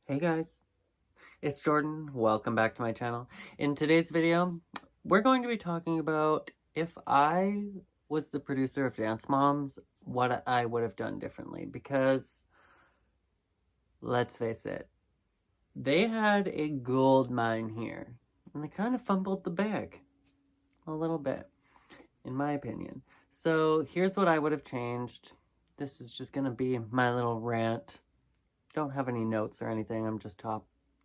Hey guys, it's Jordan. Welcome back to my channel. In today's video, we're going to be talking about if I was the producer of Dance Moms, what I would have done differently. Because, let's face it, they had a gold mine here, and they kind of fumbled the bag a little bit, in my opinion. So here's what I would have changed. This is just going to be my little rant. Don't have any notes or anything. I'm just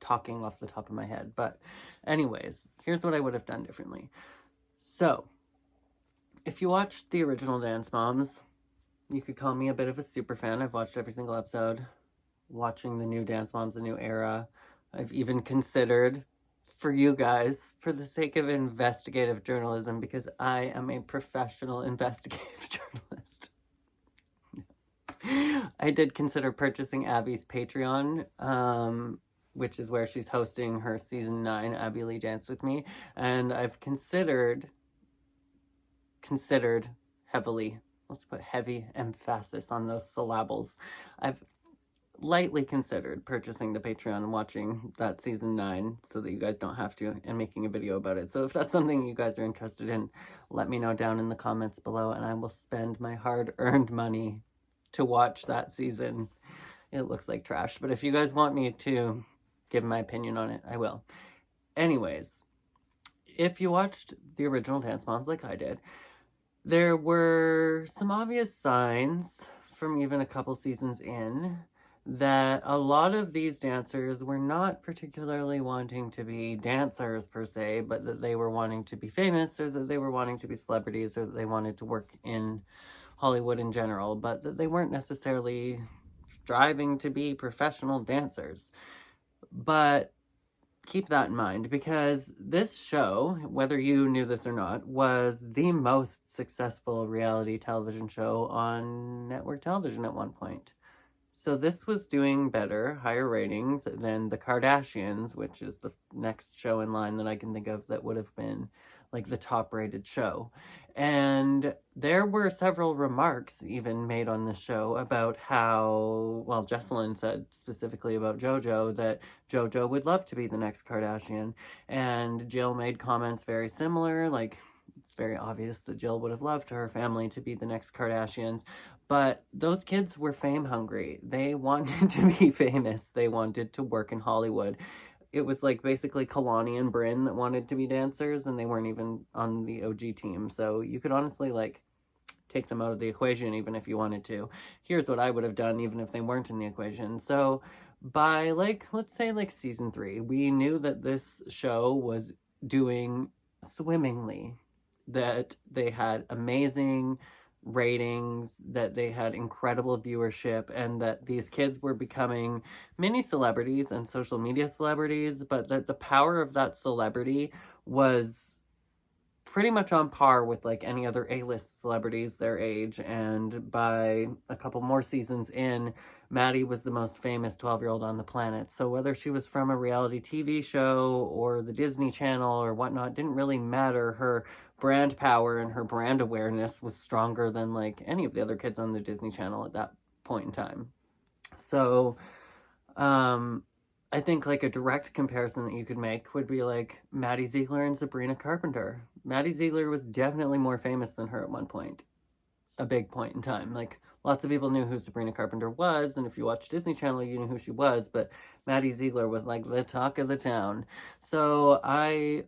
talking off the top of my head. But anyways, here's what I would have done differently. So, if you watched the original Dance Moms, you could call me a bit of a super fan. I've watched every single episode. Watching the new Dance Moms, the new era. I've even considered, for you guys, for the sake of investigative journalism, because I am a professional investigative journalist. I did consider purchasing Abby's Patreon, which is where she's hosting her season 9 Abby Lee Dance With Me, and I've considered heavily, let's put heavy emphasis on those syllables, I've lightly considered purchasing the Patreon and watching that season 9 so that you guys don't have to, and making a video about it. So if that's something you guys are interested in, let me know down in the comments below, and I will spend my hard-earned money to watch that season. It looks like trash, but if you guys want me to give my opinion on it, I will. Anyways, if you watched the original Dance Moms like I did, there were some obvious signs from even a couple seasons in that a lot of these dancers were not particularly wanting to be dancers per se, but that they were wanting to be famous, or that they were wanting to be celebrities, or that they wanted to work in Hollywood in general, but that they weren't necessarily striving to be professional dancers. But keep that in mind, because this show, whether you knew this or not, was the most successful reality television show on network television at one point. So this was doing better, higher ratings than The Kardashians, which is the next show in line that I can think of that would have been like the top rated show. And there were several remarks even made on the show about how, well, Jesselyn said specifically about JoJo that JoJo would love to be the next Kardashian. And Jill made comments very similar, like, it's very obvious that Jill would have loved her family to be the next Kardashians, but those kids were fame hungry. They wanted to be famous. They wanted to work in Hollywood. It was like basically Kalani and Bryn that wanted to be dancers, and they weren't even on the OG team. So you could honestly like take them out of the equation even if you wanted to. Here's what I would have done even if they weren't in the equation. So by like, let's say like season 3, we knew that this show was doing swimmingly, that they had amazing ratings, that they had incredible viewership, and that these kids were becoming mini celebrities and social media celebrities, but that the power of that celebrity was pretty much on par with like any other A-list celebrities their age. And by a couple more seasons in, Maddie was the most famous 12-year-old on the planet. So whether she was from a reality TV show or the Disney Channel or whatnot, didn't really matter. Her brand power and her brand awareness was stronger than like any of the other kids on the Disney Channel at that point in time. So I think like a direct comparison that you could make would be like Maddie Ziegler and Sabrina Carpenter. Maddie Ziegler was definitely more famous than her at one point. A big point in time. Like, lots of people knew who Sabrina Carpenter was, and if you watch Disney Channel, you knew who she was, but Maddie Ziegler was like the talk of the town. So I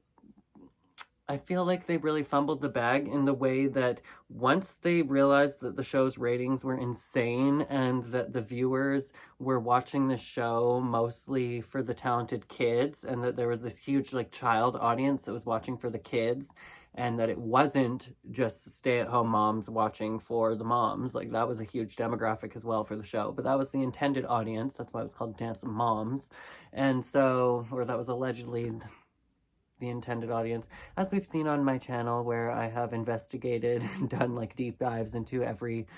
feel like they really fumbled the bag in the way that once they realized that the show's ratings were insane and that the viewers were watching the show mostly for the talented kids, and that there was this huge like child audience that was watching for the kids, and that it wasn't just stay-at-home moms watching for the moms. Like, that was a huge demographic as well for the show, but that was the intended audience. That's why it was called Dance Moms. And so, or that was allegedly the intended audience, as we've seen on my channel, where I have investigated and done like deep dives into every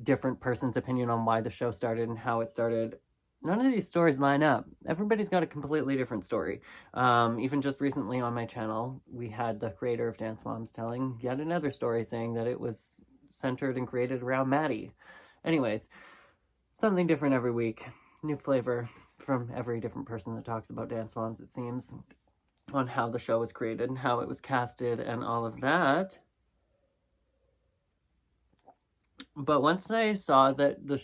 different person's opinion on why the show started and how it started. None of these stories line up. Everybody's got a completely different story. Even just recently on my channel, we had the creator of Dance Moms telling yet another story saying that it was centered and created around Maddie. Anyways, something different every week. New flavor from every different person that talks about Dance Moms, it seems, on how the show was created and how it was casted and all of that. But once I saw that the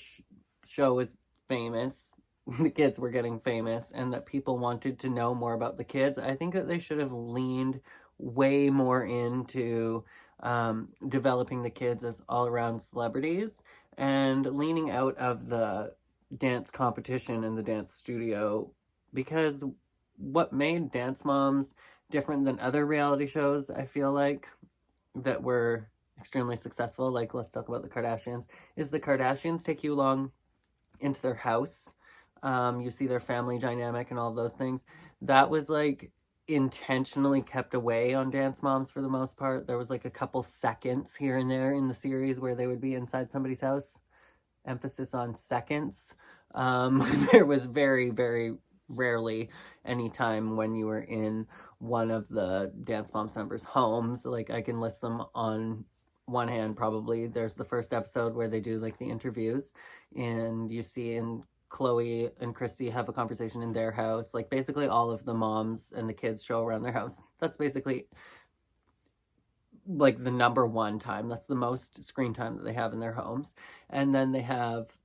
show was famous, the kids were getting famous, and that people wanted to know more about the kids, I think that they should have leaned way more into developing the kids as all-around celebrities and leaning out of the dance competition and the dance studio, because what made Dance Moms different than other reality shows, I feel like, that were extremely successful, like let's talk about the Kardashians, is the Kardashians take you along into their house. You see their family dynamic and all of those things. That was like intentionally kept away on Dance Moms for the most part. There was like a couple seconds here and there in the series where they would be inside somebody's house. Emphasis on seconds. There was very, very rarely any time when you were in one of the Dance Moms members' homes. Like, I can list them on one hand, probably. There's the first episode where they do like the interviews, and you see in Chloe and Christy have a conversation in their house. Like, basically all of the moms and the kids show around their house. That's basically like the number one time. That's the most screen time that they have in their homes. And then they have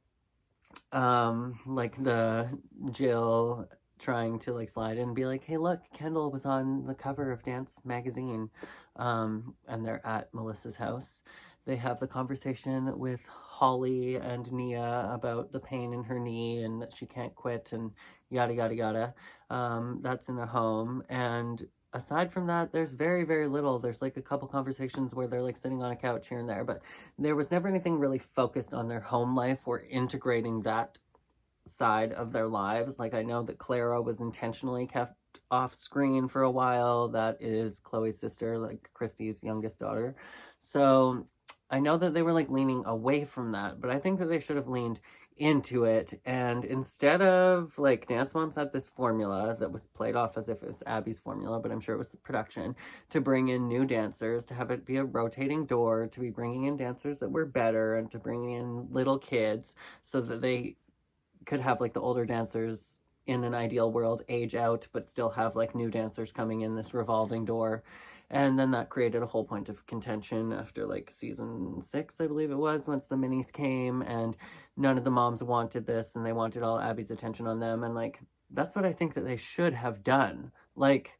like the Jill trying to like slide in and be like, hey, look, Kendall was on the cover of Dance magazine. And they're at Melissa's house. They have the conversation with Holly and Nia about the pain in her knee and that she can't quit and yada, yada, yada. That's in their home. And aside from that, there's very, very little. There's like a couple conversations where they're like sitting on a couch here and there, but there was never anything really focused on their home life or integrating that side of their lives. Like, I know that Clara was intentionally kept off screen for a while. That is Chloe's sister, like Christy's youngest daughter. So I know that they were like leaning away from that, but I think that they should have leaned into it. And instead of like, Dance Moms had this formula that was played off as if it was Abby's formula, but I'm sure it was the production, to bring in new dancers, to have it be a rotating door, to be bringing in dancers that were better, and to bring in little kids so that they could have like the older dancers in an ideal world age out, but still have like new dancers coming in this revolving door. And then that created a whole point of contention after like season 6, I believe it was, once the minis came, and none of the moms wanted this, and they wanted all Abby's attention on them. And like, that's what I think that they should have done. Like,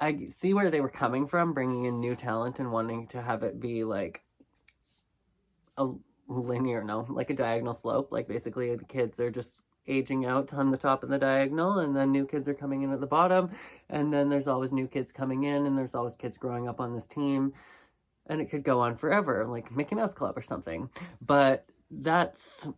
I see where they were coming from, bringing in new talent and wanting to have it be like a linear, no, like a diagonal slope. Like, basically the kids are just aging out on the top of the diagonal, and then new kids are coming in at the bottom, and then there's always new kids coming in, and there's always kids growing up on this team, and it could go on forever, like Mickey Mouse Club or something. But that's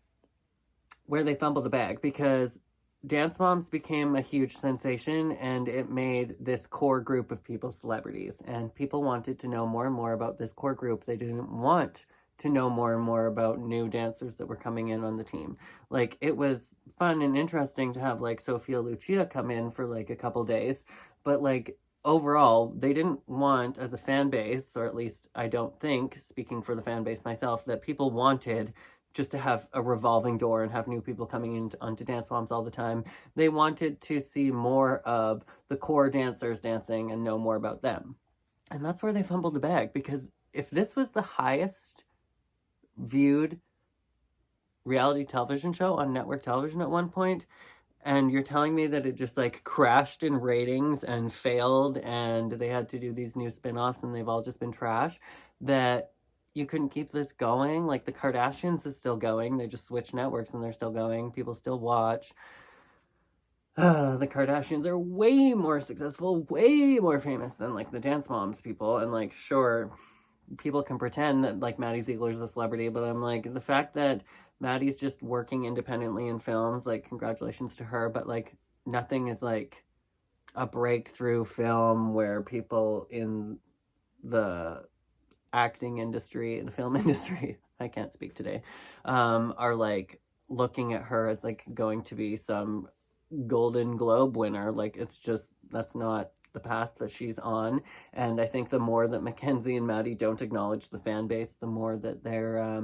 where they fumbled the bag, because Dance Moms became a huge sensation, and it made this core group of people celebrities, and people wanted to know more and more about this core group. They didn't want to know more and more about new dancers that were coming in on the team. Like, it was fun and interesting to have like Sophia Lucia come in for like a couple days, but like overall they didn't want, as a fan base, or at least I don't think, speaking for the fan base myself, that people wanted just to have a revolving door and have new people coming in onto Dance Moms all the time. They wanted to see more of the core dancers dancing and know more about them. And that's where they fumbled the bag, because if this was the highest viewed reality television show on network television at one point, and you're telling me that it just like crashed in ratings and failed, and they had to do these new spin-offs and they've all just been trash, that you couldn't keep this going. Like, the Kardashians is still going. They just switched networks and they're still going. People still watch. The Kardashians are way more successful, way more famous than like the Dance Moms people. And like, sure, people can pretend that like Maddie Ziegler's a celebrity, but I'm like, the fact that Maddie's just working independently in films, like, congratulations to her, but like, nothing is like a breakthrough film where people in the acting industry, the film industry, I can't speak today, are like looking at her as like going to be some Golden Globe winner. Like, it's just, that's not the path that she's on. And I think the more that Mackenzie and Maddie don't acknowledge the fan base, the more that they're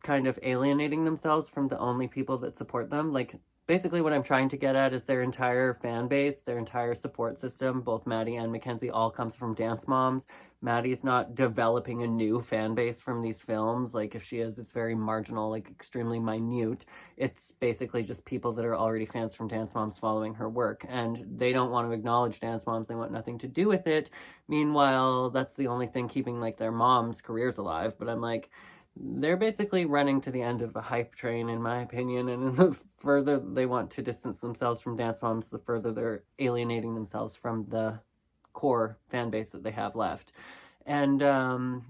kind of alienating themselves from the only people that support them. Like, basically what I'm trying to get at is their entire fan base, their entire support system, both Maddie and Mackenzie, all comes from dance moms. Maddie's not developing a new fan base from these films. Like, if she is, it's very marginal, like extremely minute. It's basically just people that are already fans from dance moms following her work, and they don't want to acknowledge dance moms. They want nothing to do with it. Meanwhile, that's the only thing keeping like their moms' careers alive. But I'm like, they're basically running to the end of a hype train, in my opinion, and the further they want to distance themselves from dance moms, the further they're alienating themselves from the core fan base that they have left. And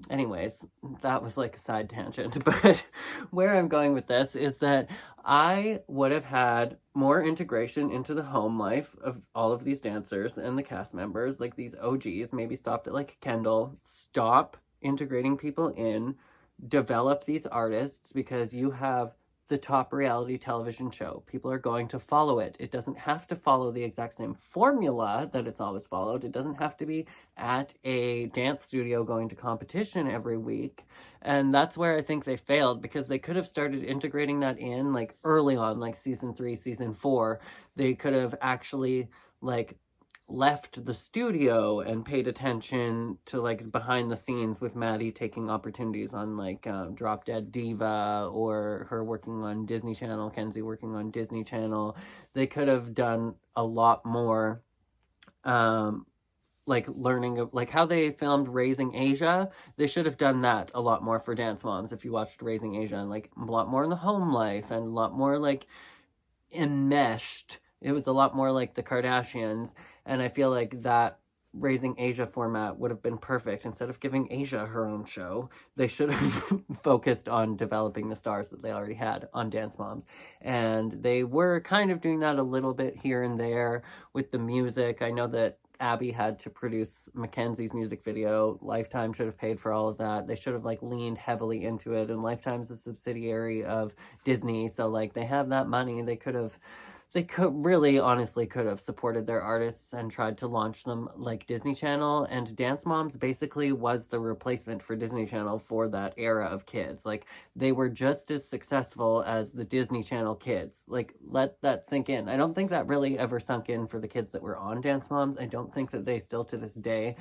anyways, that was like a side tangent, but where I'm going with this is that I would have had more integration into the home life of all of these dancers and the cast members, like these OGs. Maybe stopped at like Kendall. Stop integrating people in, develop these artists, because you have the top reality television show. People are going to follow it. It doesn't have to follow the exact same formula that it's always followed. It doesn't have to be at a dance studio going to competition every week. And that's where I think they failed, because they could have started integrating that in like early on, like season 3, season 4. They could have actually like left the studio and paid attention to like behind the scenes, with Maddie taking opportunities on like Drop Dead Diva, or her working on Disney Channel, Kenzie working on Disney Channel. They could have done a lot more like learning of like how they filmed Raising Asia. They should have done that a lot more for dance moms. If you watched Raising Asia, and like a lot more in the home life and a lot more like enmeshed. It was a lot more like the Kardashians, and I feel like that Raising Asia format would have been perfect. Instead of giving Asia her own show, they should have focused on developing the stars that they already had on Dance Moms. And they were kind of doing that a little bit here and there with the music. I know that Abby had to produce Mackenzie's music video. Lifetime should have paid for all of that. They should have like leaned heavily into it, and Lifetime's a subsidiary of Disney, so like they have that money. They could really honestly could have supported their artists and tried to launch them like Disney Channel. And Dance Moms basically was the replacement for Disney Channel for that era of kids. Like, they were just as successful as the Disney Channel kids. Like, let that sink in. I don't think that really ever sunk in for the kids that were on Dance Moms. I don't think that they still to this day,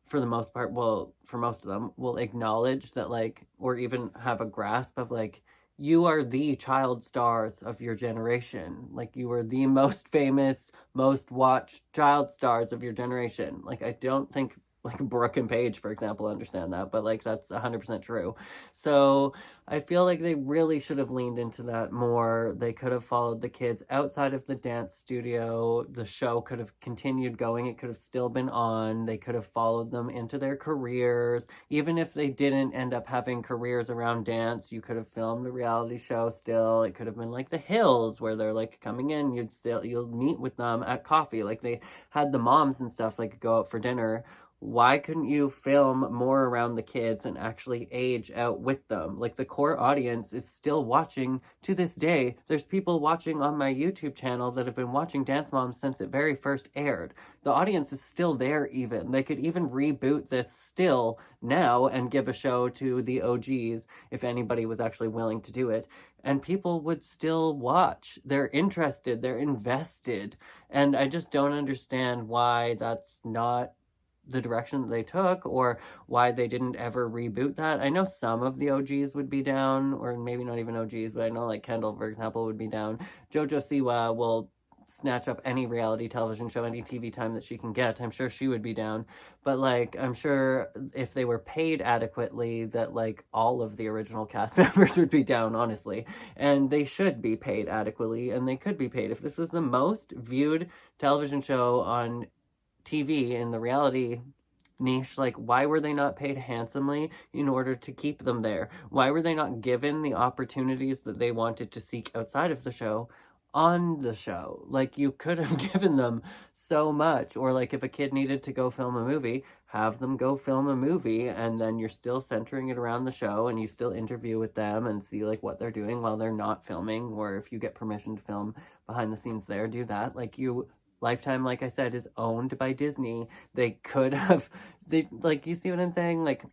for the most part, well, for most of them, will acknowledge that, like, or even have a grasp of like, you are the child stars of your generation. Like, you are the most famous, most watched child stars of your generation. Like, I don't think like Brooke and Paige, for example, understand that, but like that's 100% true. So I feel like they really should have leaned into that more. They could have followed the kids outside of the dance studio. The show could have continued going. It could have still been on. They could have followed them into their careers. Even if they didn't end up having careers around dance, you could have filmed a reality show still. It could have been like The Hills, where they're like coming in, you'll meet with them at coffee. Like, they had the moms and stuff like go out for dinner. Why couldn't you film more around the kids and actually age out with them? Like, the core audience is still watching to this day. There's people watching on my YouTube channel that have been watching Dance Moms since it very first aired. The audience is still there even. They could even reboot this still now and give a show to the OGs if anybody was actually willing to do it. And people would still watch. They're interested. They're invested. And I just don't understand why that's not the direction that they took, or why they didn't ever reboot that. I know some of the OGs would be down, or maybe not even OGs, but I know like Kendall, for example, would be down. JoJo Siwa will snatch up any reality television show, any TV time that she can get. I'm sure she would be down. But like, I'm sure if they were paid adequately, that like all of the original cast members would be down, honestly. And they should be paid adequately, and they could be paid. If this was the most viewed television show on TV in the reality niche, like, why were they not paid handsomely in order to keep them there? Why were they not given the opportunities that they wanted to seek outside of the show on the show? Like, you could have given them so much. Or like, if a kid needed to go film a movie, have them go film a movie, and then you're still centering it around the show, and you still interview with them and see like what they're doing while they're not filming. Or if you get permission to film behind the scenes there, do that. Like, Lifetime, like I said, is owned by Disney. They could have, like, you see what I'm saying? Like,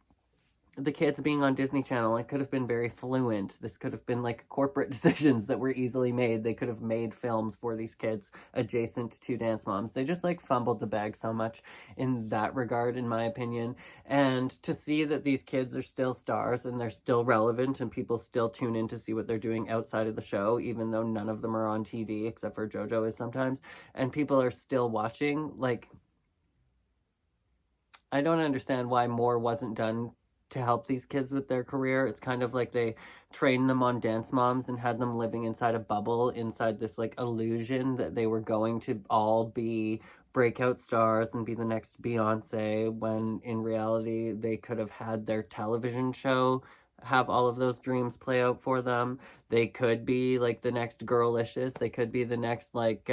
the kids being on Disney Channel, it could have been very fluent. This could have been like corporate decisions that were easily made. They could have made films for these kids adjacent to Dance Moms. They just like fumbled the bag so much in that regard, in my opinion. And to see that these kids are still stars and they're still relevant and people still tune in to see what they're doing outside of the show, even though none of them are on TV except for JoJo is sometimes, and people are still watching, like, I don't understand why more wasn't done to help these kids with their career. It's kind of like they trained them on Dance Moms and had them living inside a bubble, inside this like illusion that they were going to all be breakout stars and be the next Beyonce, when in reality they could have had their television show have all of those dreams play out for them. They could be like the next Girlicious. They could be the next like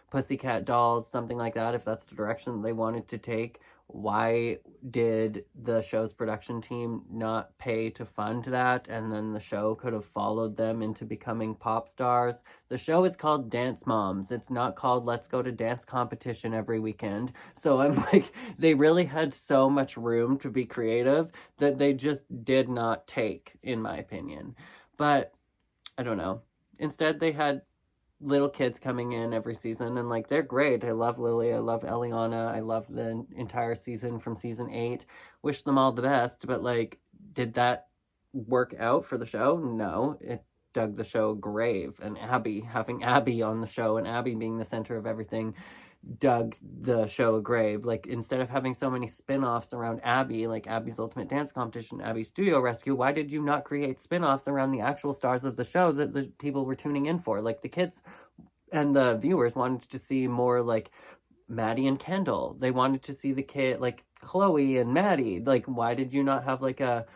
Pussycat Dolls, something like that, if that's the direction they wanted to take. Why did the show's production team not pay to fund that, and then the show could have followed them into becoming pop stars? The show is called Dance Moms. It's not called Let's Go to Dance Competition every weekend. So I'm like, they really had so much room to be creative that they just did not take, in my opinion. But I don't know. Instead, they had little kids coming in every season, and like, they're great. I love Lily, I love Eliana, I love the entire season from season 8. Wish them all the best, but like, did that work out for the show? No, it dug the show a grave. And Abby, having Abby on the show and Abby being the center of everything, dug the show a grave. Like, instead of having so many spin-offs around Abby, like Abby's Ultimate Dance Competition, Abby's Studio Rescue, why did you not create spin-offs around the actual stars of the show that the people were tuning in for? Like, the kids and the viewers wanted to see more like Maddie and Kendall. They wanted to see the kid, like Chloe and Maddie. Like, why did you not have like a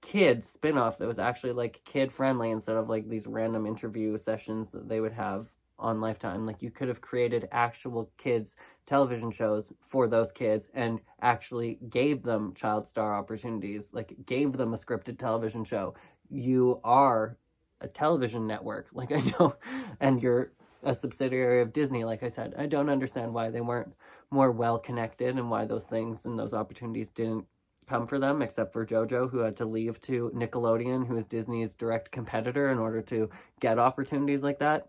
kid spin-off that was actually like kid friendly, instead of like these random interview sessions that they would have on Lifetime? Like, you could have created actual kids television shows for those kids and actually gave them child star opportunities, like gave them a scripted television show. You are a television network, like, I know, and you're a subsidiary of Disney, like I said. I don't understand why they weren't more well connected and why those things and those opportunities didn't come for them, except for JoJo, who had to leave to Nickelodeon, who is Disney's direct competitor, in order to get opportunities like that.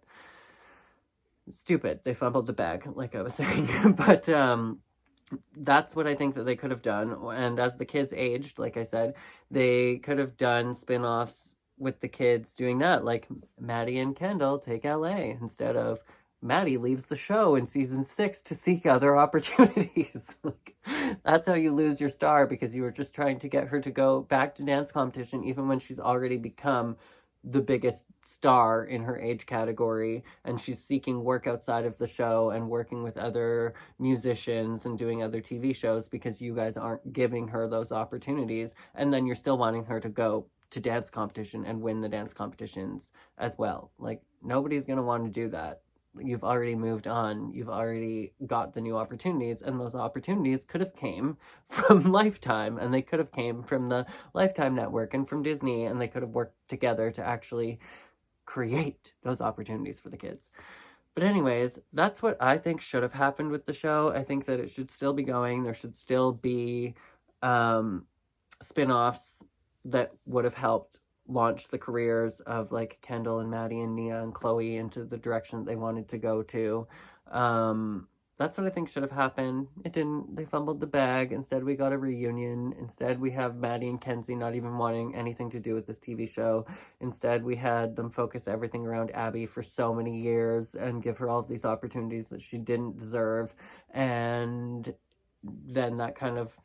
Stupid. They fumbled the bag, like I was saying. But that's what I think that they could have done. And as the kids aged, like I said, they could have done spin-offs with the kids doing that, like Maddie and Kendall take LA, instead of Maddie leaves the show in season 6 to seek other opportunities. Like, that's how you lose your star, because you were just trying to get her to go back to dance competition, even when she's already become the biggest star in her age category, and she's seeking work outside of the show and working with other musicians and doing other TV shows, because you guys aren't giving her those opportunities. And then you're still wanting her to go to dance competition and win the dance competitions as well. Like, nobody's going to want to do that. You've already moved on. You've already got the new opportunities, and those opportunities could have came from Lifetime, and they could have came from the Lifetime network and from Disney, and they could have worked together to actually create those opportunities for the kids. But anyways, that's what I think should have happened with the show. I think that it should still be going. There should still be spin-offs that would have helped launch the careers of like Kendall and Maddie and Nia and Chloe into the direction that they wanted to go to. That's what I think should have happened. It didn't. They fumbled the bag. Instead, we got a reunion. Instead, we have Maddie and Kenzie not even wanting anything to do with this TV show. Instead, we had them focus everything around Abby for so many years and give her all of these opportunities that she didn't deserve. And then that kind of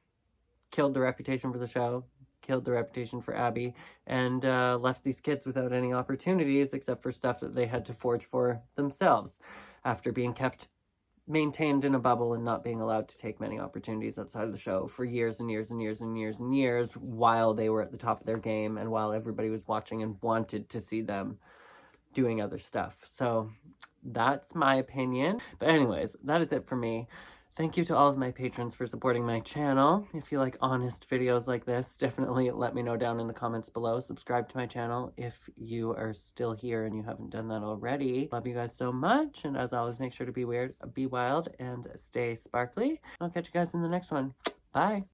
killed the reputation for the show, killed the reputation for Abby, and left these kids without any opportunities except for stuff that they had to forge for themselves after being kept maintained in a bubble and not being allowed to take many opportunities outside of the show for years and years and years and years and years, while they were at the top of their game and while everybody was watching and wanted to see them doing other stuff. So that's my opinion. But anyways, that is it for me. Thank you to all of my patrons for supporting my channel. If you like honest videos like this, definitely let me know down in the comments below. Subscribe to my channel if you are still here and you haven't done that already. Love you guys so much, and as always, make sure to be weird, be wild, and stay sparkly. I'll catch you guys in the next one. Bye!